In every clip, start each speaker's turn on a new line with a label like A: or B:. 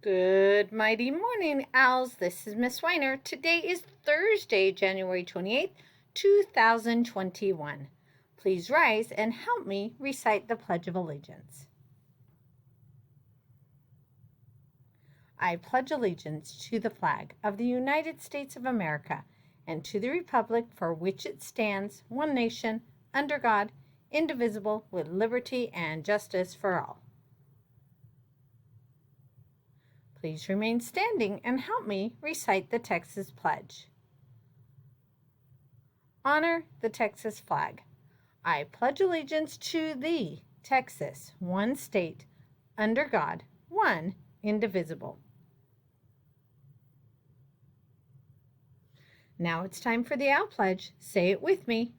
A: Good mighty morning, owls. This is Miss Weiner. Today is Thursday, January 28th, 2021. Please rise and help me recite the Pledge of Allegiance. I pledge allegiance to the flag of the United States of America and to the republic for which it stands, one nation, under God, indivisible, with liberty and justice for all. Please remain standing and help me recite the Texas Pledge. Honor the Texas flag. I pledge allegiance to thee, Texas, one state, under God, one, indivisible. Now it's time for the Owl Pledge. Say it with me.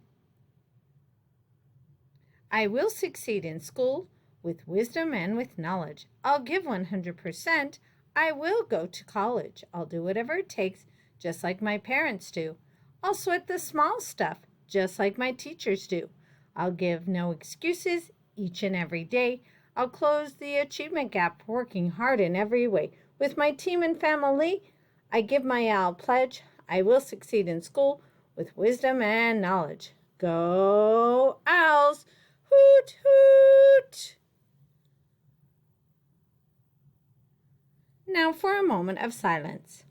A: I will succeed in school with wisdom and with knowledge. I'll give 100%. I will go to college. I'll do whatever it takes, just like my parents do. I'll sweat the small stuff, just like my teachers do. I'll give no excuses each and every day. I'll close the achievement gap, working hard in every way. With my team and family, I give my Owl Pledge. I will succeed in school with wisdom and knowledge. Go Owls! Hoot, hoot! Now for a moment of silence.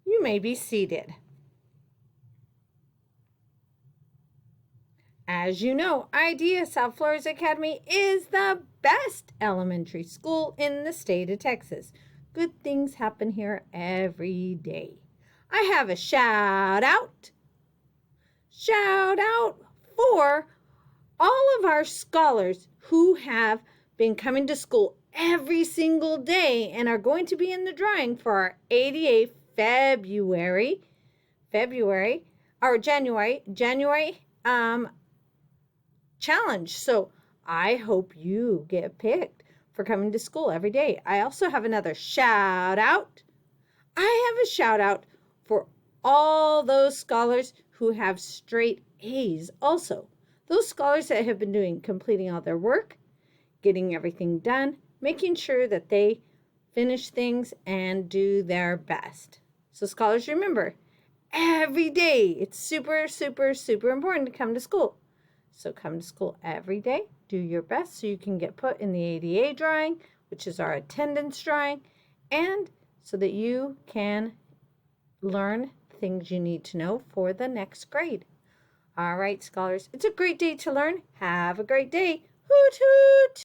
A: You may be seated. As you know, IDEA South Flores Academy is the best elementary school in the state of Texas. Good things happen here every day. I have a shout out for all of our scholars who have been coming to school every single day and are going to be in the drawing for our ADA January challenge. So I hope you get picked for coming to school every day. I also have another shout out. I have a shout out for all those scholars who have straight A's also. Those scholars that have been completing all their work, getting everything done, making sure that they finish things and do their best. So scholars, remember, every day it's super, super, super important to come to school. So come to school every day, do your best so you can get put in the ADA drawing, which is our attendance drawing, and so that you can learn things you need to know for the next grade. All right, scholars, it's a great day to learn. Have a great day. Hoot, hoot!